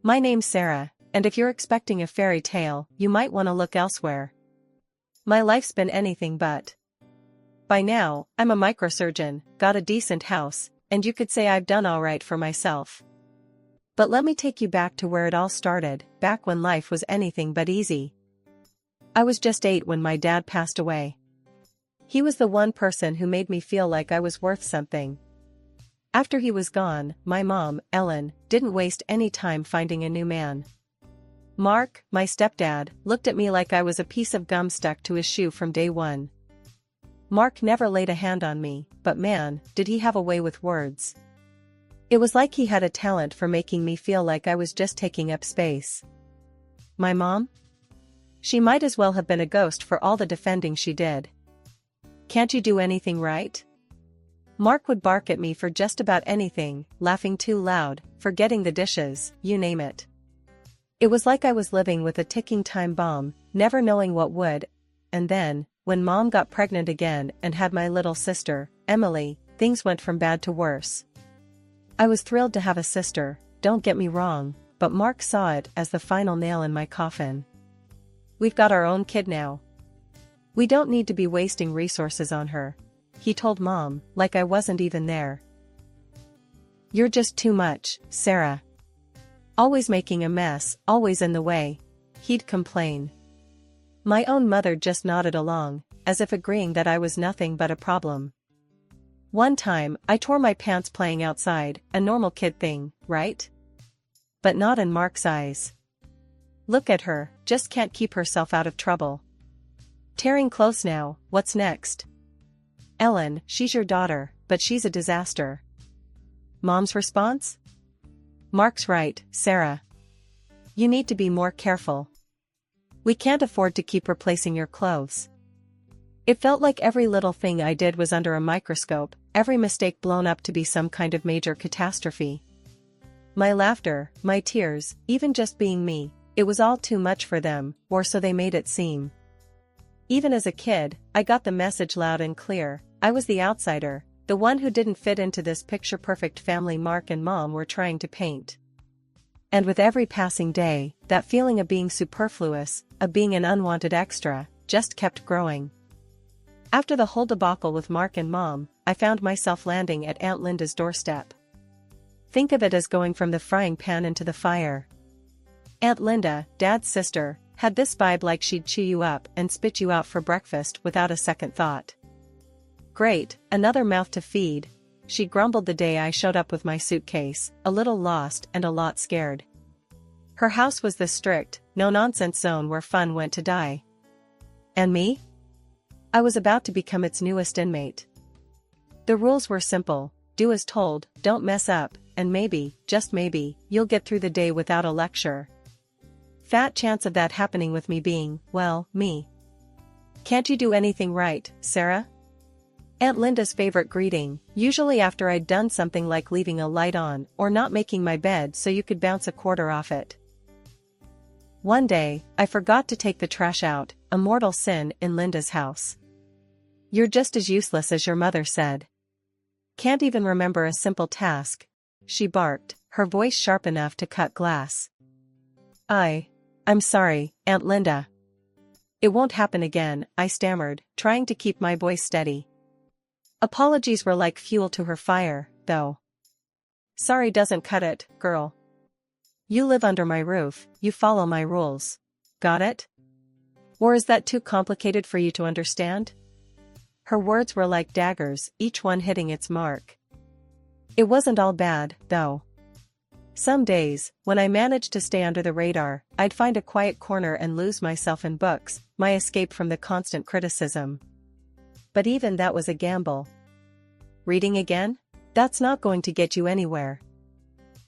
My name's Sarah, and if you're expecting a fairy tale, you might want to look elsewhere. My life's been anything but. By now, I'm a microsurgeon, got a decent house, and you could say I've done alright for myself. But let me take you back to where it all started, back when life was anything but easy. I was just 8 when my dad passed away. He was the one person who made me feel like I was worth something. After he was gone, my mom, Ellen, didn't waste any time finding a new man. Mark, my stepdad, looked at me like I was a piece of gum stuck to his shoe from day one. Mark never laid a hand on me, but man, did he have a way with words. It was like he had a talent for making me feel like I was just taking up space. My mom? She might as well have been a ghost for all the defending she did. Can't you do anything right? Mark would bark at me for just about anything, laughing too loud, forgetting the dishes, you name it. It was like I was living with a ticking time bomb, never knowing what would. And then, when Mom got pregnant again and had my little sister, Emily, things went from bad to worse. I was thrilled to have a sister, don't get me wrong, but Mark saw it as the final nail in my coffin. We've got our own kid now. We don't need to be wasting resources on her, he told Mom, like I wasn't even there. You're just too much, Sarah. Always making a mess, always in the way, he'd complain. My own mother just nodded along, as if agreeing that I was nothing but a problem. One time, I tore my pants playing outside, a normal kid thing, right? But not in Mark's eyes. Look at her, just can't keep herself out of trouble. Tearing clothes now, what's next? Ellen, she's your daughter, but she's a disaster. Mom's response? Mark's right, Sarah. You need to be more careful. We can't afford to keep replacing your clothes. It felt like every little thing I did was under a microscope, every mistake blown up to be some kind of major catastrophe. My laughter, my tears, even just being me, it was all too much for them, or so they made it seem. Even as a kid, I got the message loud and clear. I was the outsider, the one who didn't fit into this picture-perfect family Mark and Mom were trying to paint. And with every passing day, that feeling of being superfluous, of being an unwanted extra, just kept growing. After the whole debacle with Mark and Mom, I found myself landing at Aunt Linda's doorstep. Think of it as going from the frying pan into the fire. Aunt Linda, Dad's sister, had this vibe like she'd chew you up and spit you out for breakfast without a second thought. Great, another mouth to feed, she grumbled the day I showed up with my suitcase, a little lost and a lot scared. Her house was the strict, no-nonsense zone where fun went to die. And me? I was about to become its newest inmate. The rules were simple, do as told, don't mess up, and maybe, just maybe, you'll get through the day without a lecture. Fat chance of that happening with me being, well, me. Can't you do anything right, Sarah? Aunt Linda's favorite greeting, usually after I'd done something like leaving a light on or not making my bed so you could bounce a quarter off it. One day, I forgot to take the trash out, a mortal sin in Linda's house. You're just as useless as your mother said. Can't even remember a simple task, she barked, her voice sharp enough to cut glass. I'm sorry, Aunt Linda. It won't happen again, I stammered, trying to keep my voice steady. Apologies were like fuel to her fire, though. Sorry doesn't cut it, girl. You live under my roof, you follow my rules. Got it? Or is that too complicated for you to understand? Her words were like daggers, each one hitting its mark. It wasn't all bad, though. Some days, when I managed to stay under the radar, I'd find a quiet corner and lose myself in books, my escape from the constant criticism. But even that was a gamble. Reading again? That's not going to get you anywhere.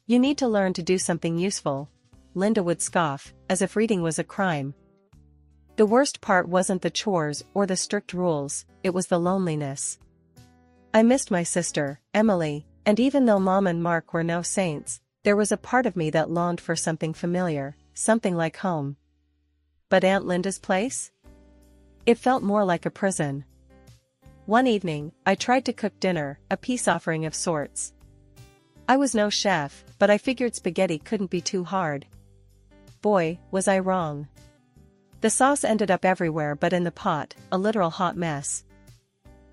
You need to learn to do something useful, Linda would scoff, as if reading was a crime. The worst part wasn't the chores or the strict rules, it was the loneliness. I missed my sister, Emily, and even though Mom and Mark were no saints, there was a part of me that longed for something familiar, something like home. But Aunt Linda's place? It felt more like a prison. One evening, I tried to cook dinner, a peace offering of sorts. I was no chef, but I figured spaghetti couldn't be too hard. Boy, was I wrong. The sauce ended up everywhere but in the pot, a literal hot mess.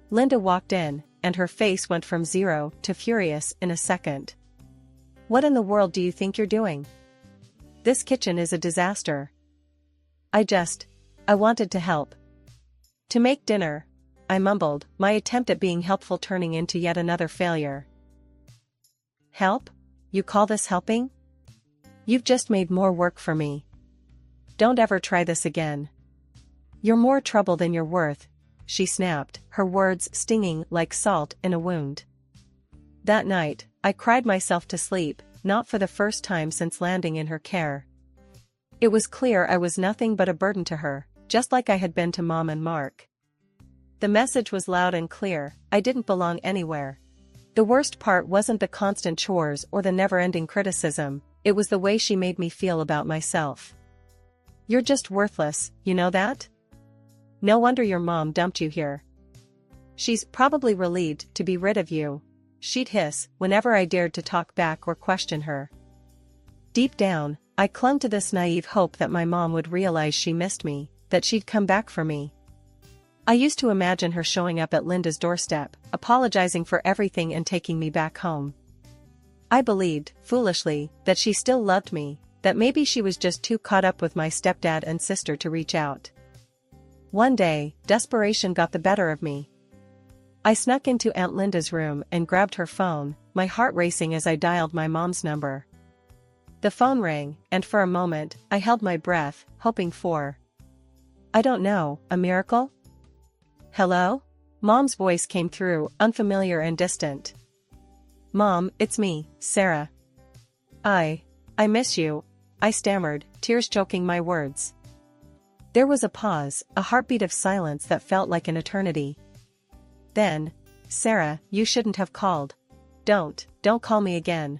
Linda walked in, and her face went from 0 to furious in a second. What in the world do you think you're doing? This kitchen is a disaster. I wanted to help. To make dinner, I mumbled, my attempt at being helpful turning into yet another failure. Help? You call this helping? You've just made more work for me. Don't ever try this again. You're more trouble than you're worth, she snapped, her words stinging like salt in a wound. That night, I cried myself to sleep, not for the first time since landing in her care. It was clear I was nothing but a burden to her, just like I had been to Mom and Mark. The message was loud and clear, I didn't belong anywhere. The worst part wasn't the constant chores or the never-ending criticism, it was the way she made me feel about myself. You're just worthless, you know that? No wonder your mom dumped you here. She's probably relieved to be rid of you, she'd hiss whenever I dared to talk back or question her. Deep down, I clung to this naive hope that my mom would realize she missed me, that she'd come back for me. I used to imagine her showing up at Linda's doorstep, apologizing for everything and taking me back home. I believed, foolishly, that she still loved me, that maybe she was just too caught up with my stepdad and sister to reach out. One day, desperation got the better of me. I snuck into Aunt Linda's room and grabbed her phone, my heart racing as I dialed my mom's number. The phone rang, and for a moment, I held my breath, hoping for, I don't know, a miracle? Hello? Mom's voice came through, unfamiliar and distant. Mom, it's me, Sarah. I miss you, I stammered, tears choking my words. There was a pause, a heartbeat of silence that felt like an eternity. Then, Sarah, you shouldn't have called. Don't call me again.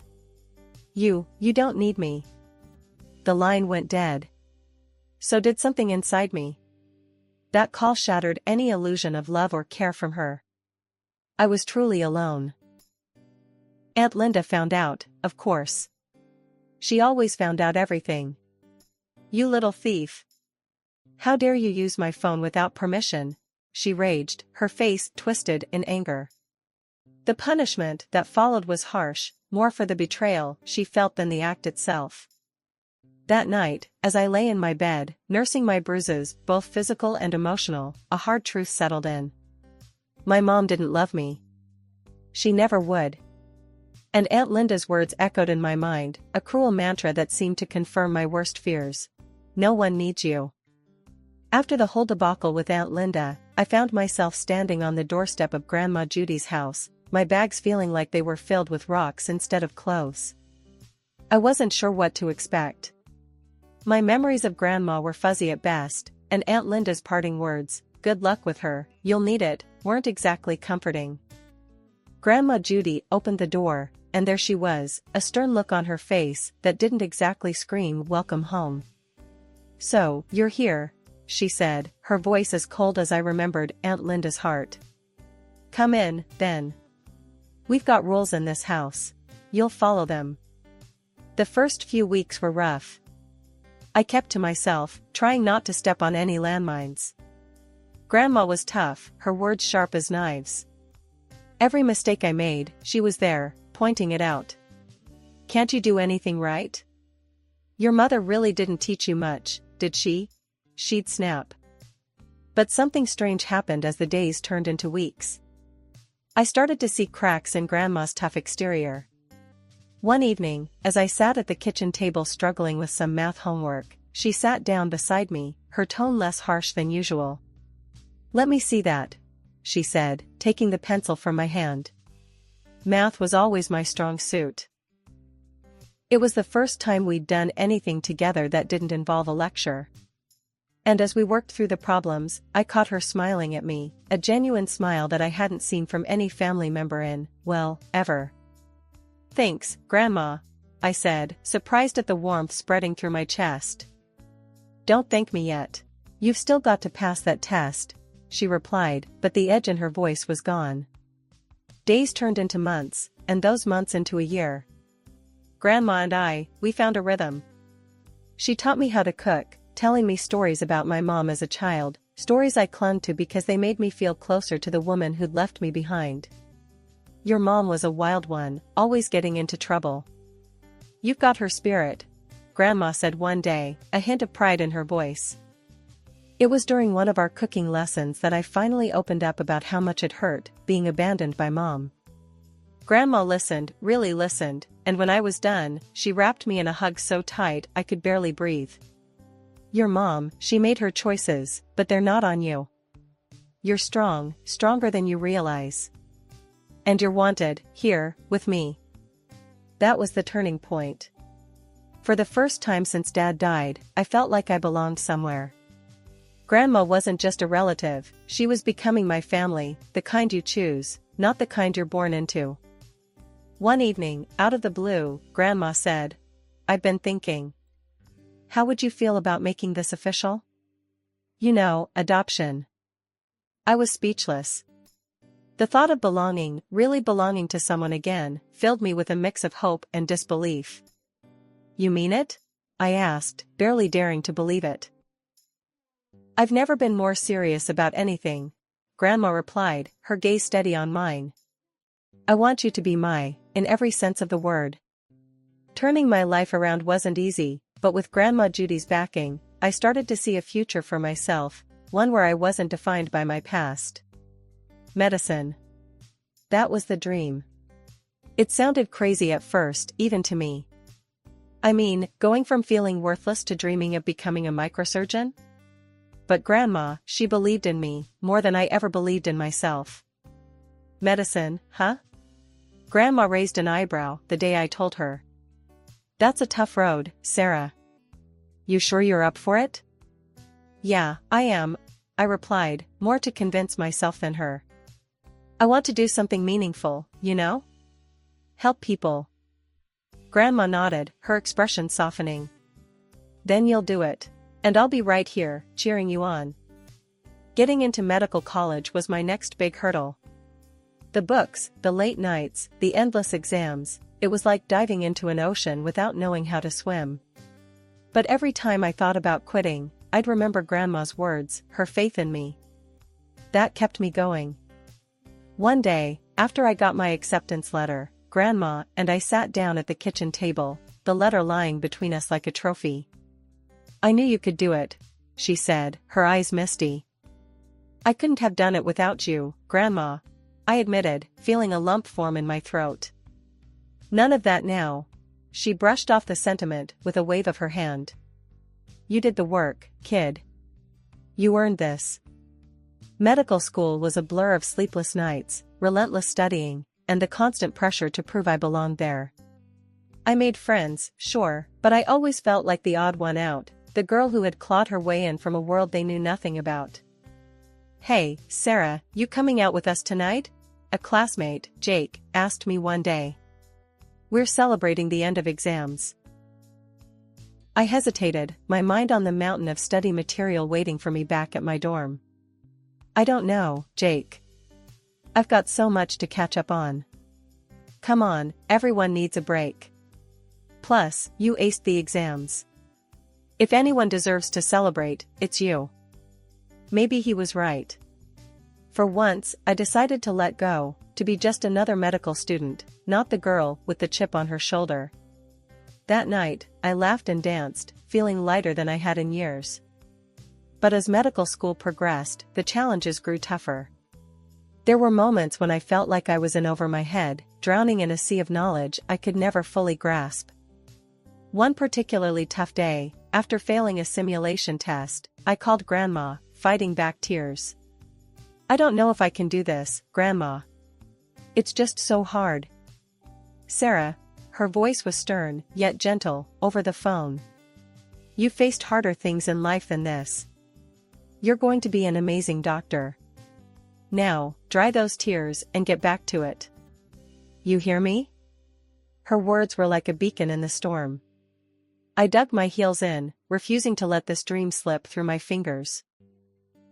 You don't need me. The line went dead. So did something inside me. That call shattered any illusion of love or care from her. I was truly alone. Aunt Linda found out, of course. She always found out everything. You little thief. How dare you use my phone without permission, she raged, her face twisted in anger. The punishment that followed was harsh, more for the betrayal she felt than the act itself. That night, as I lay in my bed, nursing my bruises, both physical and emotional, a hard truth settled in. My mom didn't love me. She never would. And Aunt Linda's words echoed in my mind, a cruel mantra that seemed to confirm my worst fears. No one needs you. After the whole debacle with Aunt Linda, I found myself standing on the doorstep of Grandma Judy's house, my bags feeling like they were filled with rocks instead of clothes. I wasn't sure what to expect. My memories of Grandma were fuzzy at best, and Aunt Linda's parting words, "Good luck with her, you'll need it," weren't exactly comforting. Grandma Judy opened the door, and there she was, a stern look on her face that didn't exactly scream welcome home. "So, you're here," she said, her voice as cold as I remembered Aunt Linda's heart. "Come in, then. We've got rules in this house. You'll follow them." The first few weeks were rough. I kept to myself, trying not to step on any landmines. Grandma was tough, her words sharp as knives. Every mistake I made, she was there, pointing it out. "Can't you do anything right? Your mother really didn't teach you much, did she?" she'd snap. But something strange happened as the days turned into weeks. I started to see cracks in Grandma's tough exterior. One evening, as I sat at the kitchen table struggling with some math homework, she sat down beside me, her tone less harsh than usual. "Let me see that," she said, taking the pencil from my hand. Math was always my strong suit. It was the first time we'd done anything together that didn't involve a lecture. And as we worked through the problems, I caught her smiling at me, a genuine smile that I hadn't seen from any family member in, well, ever. "Thanks, Grandma," I said, surprised at the warmth spreading through my chest. "Don't thank me yet. You've still got to pass that test," she replied, but the edge in her voice was gone. Days turned into months, and those months into a year. Grandma and we found a rhythm. She taught me how to cook, telling me stories about my mom as a child, stories I clung to because they made me feel closer to the woman who'd left me behind. Your mom was a wild one, always getting into trouble. You've got her spirit, Grandma said one day, a hint of pride in her voice. It was during one of our cooking lessons that I finally opened up about how much it hurt, being abandoned by Mom. Grandma listened, really listened, and when I was done, she wrapped me in a hug so tight I could barely breathe. Your mom, she made her choices, but they're not on you. You're strong, stronger than you realize. And you're wanted, here, with me. That was the turning point. For the first time since Dad died, I felt like I belonged somewhere. Grandma wasn't just a relative, she was becoming my family, the kind you choose, not the kind you're born into. One evening, out of the blue, Grandma said, "I've been thinking. How would you feel about making this official? You know, adoption." I was speechless. The thought of belonging, really belonging to someone again, filled me with a mix of hope and disbelief. You mean it? I asked, barely daring to believe it. I've never been more serious about anything, Grandma replied, her gaze steady on mine. I want you to be in every sense of the word. Turning my life around wasn't easy, but with Grandma Judy's backing, I started to see a future for myself, one where I wasn't defined by my past. Medicine. That was the dream. It sounded crazy at first, even to me. I mean, going from feeling worthless to dreaming of becoming a microsurgeon? But Grandma, she believed in me, more than I ever believed in myself. Medicine, huh? Grandma raised an eyebrow the day I told her. That's a tough road, Sarah. You sure you're up for it? Yeah, I am, I replied, more to convince myself than her. I want to do something meaningful, you know? Help people. Grandma nodded, her expression softening. Then you'll do it. And I'll be right here, cheering you on. Getting into medical college was my next big hurdle. The books, the late nights, the endless exams, it was like diving into an ocean without knowing how to swim. But every time I thought about quitting, I'd remember Grandma's words, her faith in me. That kept me going. One day, after I got my acceptance letter, Grandma and I sat down at the kitchen table, the letter lying between us like a trophy. I knew you could do it, she said, her eyes misty. I couldn't have done it without you, Grandma, I admitted, feeling a lump form in my throat. None of that now. She brushed off the sentiment with a wave of her hand. You did the work, kid. You earned this. Medical school was a blur of sleepless nights, relentless studying, and the constant pressure to prove I belonged there. I made friends, sure, but I always felt like the odd one out, the girl who had clawed her way in from a world they knew nothing about. Hey, Sarah, you coming out with us tonight? A classmate, Jake, asked me one day. We're celebrating the end of exams. I hesitated, my mind on the mountain of study material waiting for me back at my dorm. I don't know, Jake. I've got so much to catch up on. Come on, everyone needs a break. Plus, you aced the exams. If anyone deserves to celebrate, it's you. Maybe he was right. For once, I decided to let go, to be just another medical student, not the girl with the chip on her shoulder. That night, I laughed and danced, feeling lighter than I had in years. But as medical school progressed, the challenges grew tougher. There were moments when I felt like I was in over my head, drowning in a sea of knowledge I could never fully grasp. One particularly tough day, after failing a simulation test, I called Grandma, fighting back tears. I don't know if I can do this, Grandma. It's just so hard. Sarah, her voice was stern, yet gentle, over the phone. You faced harder things in life than this. You're going to be an amazing doctor. Now, dry those tears and get back to it. You hear me? Her words were like a beacon in the storm. I dug my heels in, refusing to let this dream slip through my fingers.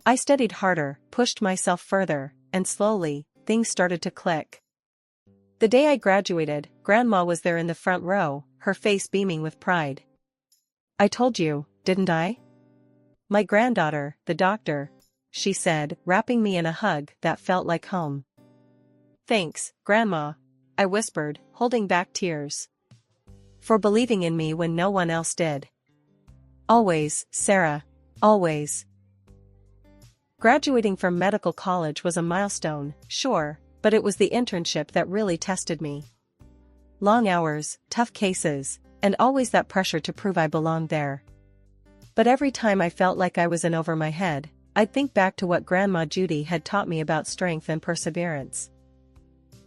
I studied harder, pushed myself further, and slowly, things started to click. The day I graduated, Grandma was there in the front row, her face beaming with pride. "I told you, didn't I? My granddaughter, the doctor," she said, wrapping me in a hug that felt like home. "Thanks, Grandma," I whispered, holding back tears. "For believing in me when no one else did. Always, Sarah. Always." Graduating from medical college was a milestone, sure, but it was the internship that really tested me. Long hours, tough cases, and always that pressure to prove I belonged there. But every time I felt like I was in over my head, I'd think back to what Grandma Judy had taught me about strength and perseverance.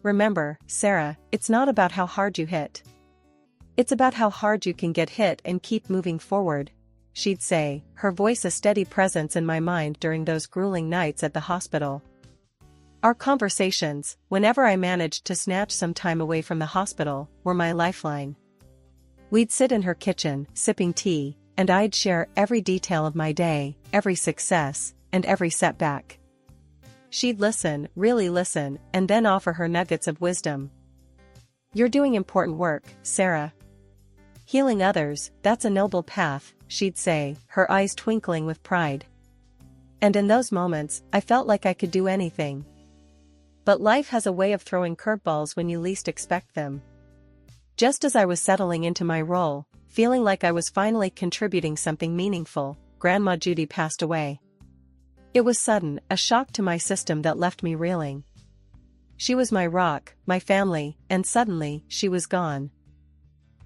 "Remember, Sarah, it's not about how hard you hit. It's about how hard you can get hit and keep moving forward," she'd say, her voice a steady presence in my mind during those grueling nights at the hospital. Our conversations, whenever I managed to snatch some time away from the hospital, were my lifeline. We'd sit in her kitchen, sipping tea, and I'd share every detail of my day, every success, and every setback. She'd listen, really listen, and then offer her nuggets of wisdom. "You're doing important work, Sarah. Healing others, that's a noble path," she'd say, her eyes twinkling with pride. And in those moments, I felt like I could do anything. But life has a way of throwing curveballs when you least expect them. Just as I was settling into my role, feeling like I was finally contributing something meaningful, Grandma Judy passed away. It was sudden, a shock to my system that left me reeling. She was my rock, my family, and suddenly, she was gone.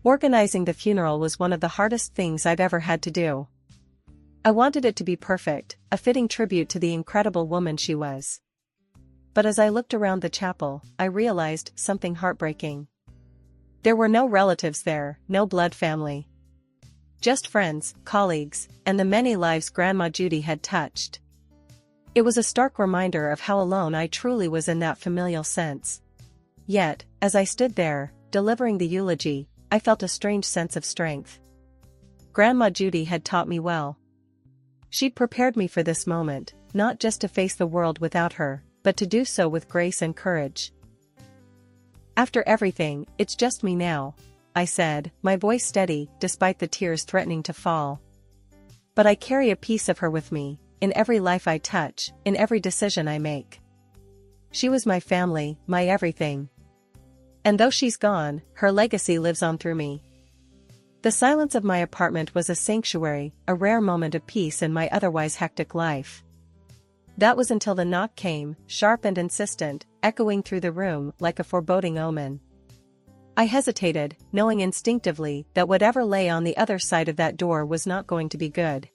Organizing the funeral was one of the hardest things I've ever had to do. I wanted it to be perfect, a fitting tribute to the incredible woman she was. But as I looked around the chapel, I realized something heartbreaking. There were no relatives there, no blood family. Just friends, colleagues, and the many lives Grandma Judy had touched. It was a stark reminder of how alone I truly was in that familial sense. Yet, as I stood there, delivering the eulogy, I felt a strange sense of strength. Grandma Judy had taught me well. She'd prepared me for this moment, not just to face the world without her, but to do so with grace and courage. "After everything, it's just me now," I said, my voice steady, despite the tears threatening to fall. "But I carry a piece of her with me, in every life I touch, in every decision I make. She was my family, my everything. And though she's gone, her legacy lives on through me." The silence of my apartment was a sanctuary, a rare moment of peace in my otherwise hectic life. That was until the knock came, sharp and insistent, echoing through the room like a foreboding omen. I hesitated, knowing instinctively that whatever lay on the other side of that door was not going to be good.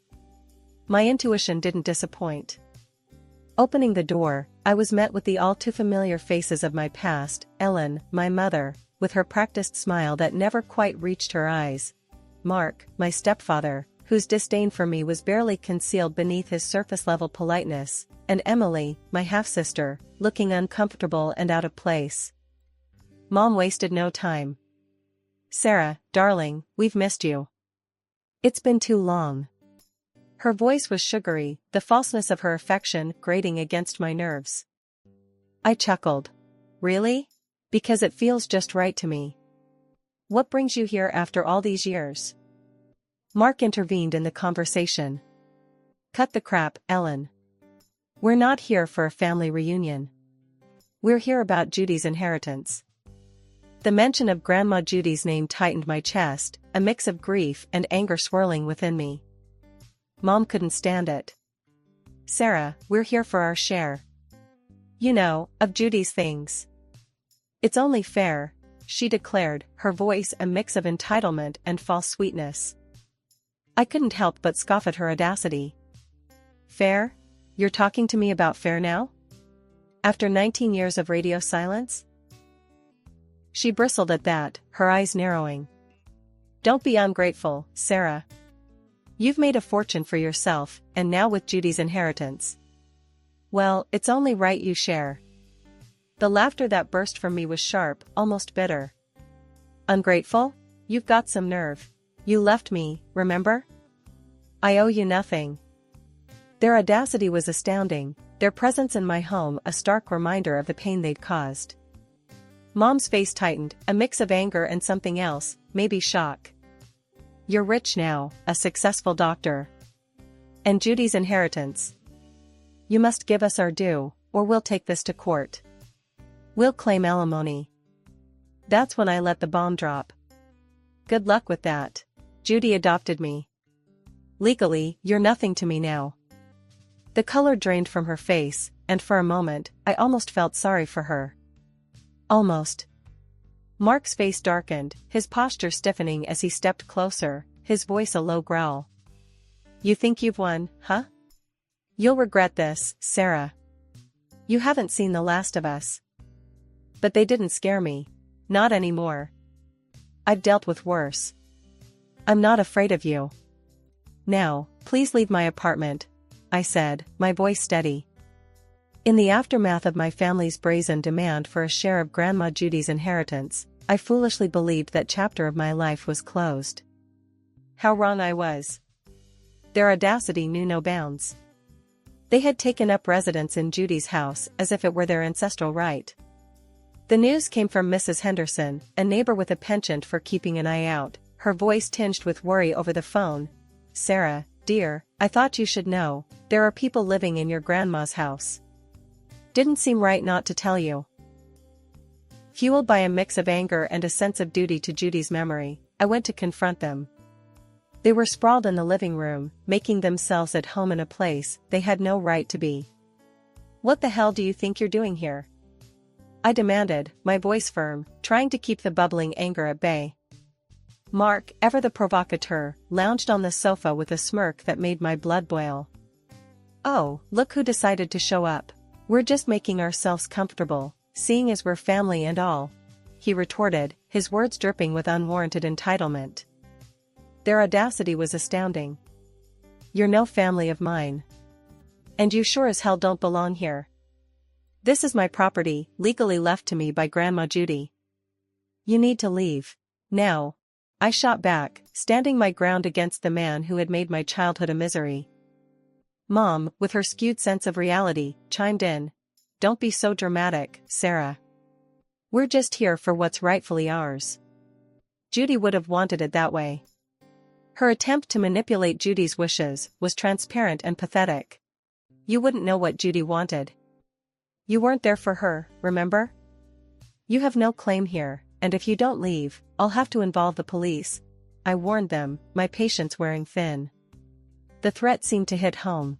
My intuition didn't disappoint. Opening the door, I was met with the all-too-familiar faces of my past, Ellen, my mother, with her practiced smile that never quite reached her eyes, Mark, my stepfather, whose disdain for me was barely concealed beneath his surface-level politeness, and Emily, my half-sister, looking uncomfortable and out of place. Mom wasted no time. "Sarah, darling, we've missed you. It's been too long." Her voice was sugary, the falseness of her affection grating against my nerves. I chuckled. "Really? Because it feels just right to me. What brings you here after all these years?" Mark intervened in the conversation. "Cut the crap, Ellen. We're not here for a family reunion. We're here about Judy's inheritance." The mention of Grandma Judy's name tightened my chest, a mix of grief and anger swirling within me. Mom couldn't stand it. "Sarah, we're here for our share. You know, of Judy's things. It's only fair," she declared, her voice a mix of entitlement and false sweetness. I couldn't help but scoff at her audacity. "Fair? You're talking to me about fair now? After 19 years of radio silence?" She bristled at that, her eyes narrowing. "Don't be ungrateful, Sarah. You've made a fortune for yourself, and now with Judy's inheritance. Well, it's only right you share." The laughter that burst from me was sharp, almost bitter. "Ungrateful? You've got some nerve. You left me, remember? I owe you nothing." Their audacity was astounding, their presence in my home a stark reminder of the pain they'd caused. Mom's face tightened, a mix of anger and something else, maybe shock. You're rich now, a successful doctor. And Judy's inheritance. You must give us our due, or we'll take this to court. We'll claim alimony. That's when I let the bomb drop. Good luck with that. Judy adopted me. Legally, you're nothing to me now. The color drained from her face, and for a moment, I almost felt sorry for her. Almost. Mark's face darkened, his posture stiffening as he stepped closer, his voice a low growl. You think you've won, huh? You'll regret this, Sarah. You haven't seen the last of us. But they didn't scare me. Not anymore. I've dealt with worse. I'm not afraid of you. Now, please leave my apartment, I said, my voice steady. In the aftermath of my family's brazen demand for a share of Grandma Judy's inheritance, I foolishly believed that chapter of my life was closed. How wrong I was. Their audacity knew no bounds. They had taken up residence in Judy's house as if it were their ancestral right. The news came from Mrs. Henderson, a neighbor with a penchant for keeping an eye out, her voice tinged with worry over the phone. Sarah, dear, I thought you should know, there are people living in your grandma's house. Didn't seem right not to tell you. Fueled by a mix of anger and a sense of duty to Judy's memory, I went to confront them. They were sprawled in the living room, making themselves at home in a place they had no right to be. What the hell do you think you're doing here? I demanded, my voice firm, trying to keep the bubbling anger at bay. Mark, ever the provocateur, lounged on the sofa with a smirk that made my blood boil. Oh, look who decided to show up. We're just making ourselves comfortable, seeing as we're family and all, he retorted, his words dripping with unwarranted entitlement. Their audacity was astounding. You're no family of mine. And you sure as hell don't belong here. This is my property, legally left to me by Grandma Judy. You need to leave. Now. I shot back, standing my ground against the man who had made my childhood a misery. Mom, with her skewed sense of reality, chimed in. Don't be so dramatic, Sarah. We're just here for what's rightfully ours. Judy would have wanted it that way. Her attempt to manipulate Judy's wishes was transparent and pathetic. You wouldn't know what Judy wanted. You weren't there for her, remember? You have no claim here, and if you don't leave, I'll have to involve the police. I warned them, my patience wearing thin. The threat seemed to hit home.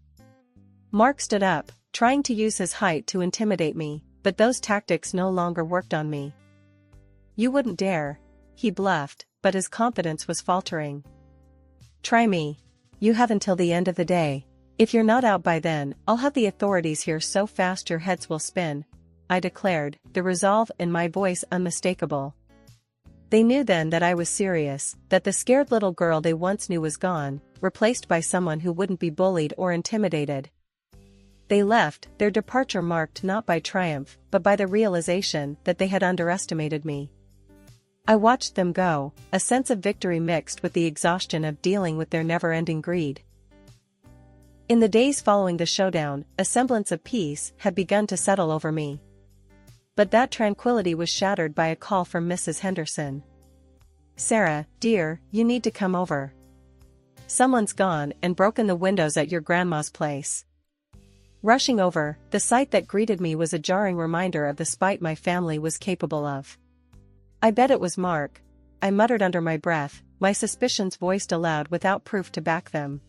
Mark stood up, trying to use his height to intimidate me, but those tactics no longer worked on me. You wouldn't dare. He bluffed, but his confidence was faltering. Try me. You have until the end of the day. If you're not out by then, I'll have the authorities here so fast your heads will spin, I declared, the resolve in my voice unmistakable. They knew then that I was serious, that the scared little girl they once knew was gone, replaced by someone who wouldn't be bullied or intimidated. They left, their departure marked not by triumph, but by the realization that they had underestimated me. I watched them go, a sense of victory mixed with the exhaustion of dealing with their never-ending greed. In the days following the showdown, a semblance of peace had begun to settle over me. But that tranquility was shattered by a call from Mrs. Henderson. Sarah, dear, you need to come over. Someone's gone and broken the windows at your grandma's place. Rushing over, the sight that greeted me was a jarring reminder of the spite my family was capable of. I bet it was Mark, I muttered under my breath, my suspicions voiced aloud without proof to back them.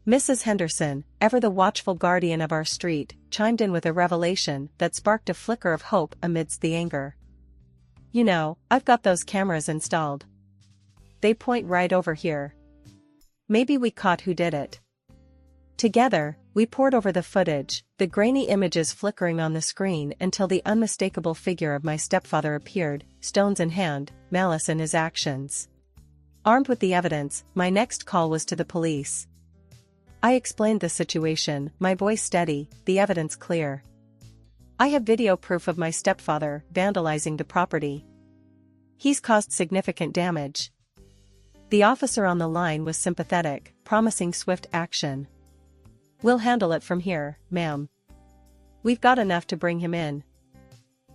Mrs. Henderson, ever the watchful guardian of our street, chimed in with a revelation that sparked a flicker of hope amidst the anger. You know, I've got those cameras installed. They point right over here. Maybe we caught who did it. Together, we pored over the footage, the grainy images flickering on the screen until the unmistakable figure of my stepfather appeared, stones in hand, malice in his actions. Armed with the evidence, my next call was to the police. I explained the situation, my voice steady, the evidence clear. I have video proof of my stepfather vandalizing the property. He's caused significant damage. The officer on the line was sympathetic, promising swift action. We'll handle it from here, ma'am. We've got enough to bring him in.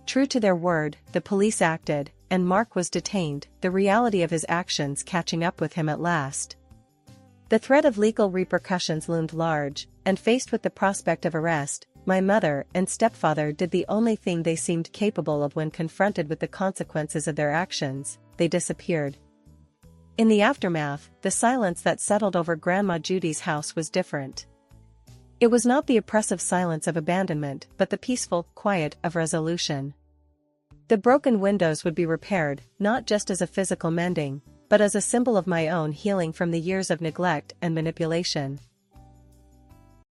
True to their word, the police acted, and Mark was detained, the reality of his actions catching up with him at last. The threat of legal repercussions loomed large, and faced with the prospect of arrest, my mother and stepfather did the only thing they seemed capable of when confronted with the consequences of their actions: they disappeared. In the aftermath, the silence that settled over Grandma Judy's house was different. It was not the oppressive silence of abandonment, but the peaceful quiet of resolution. The broken windows would be repaired, not just as a physical mending, but as a symbol of my own healing from the years of neglect and manipulation.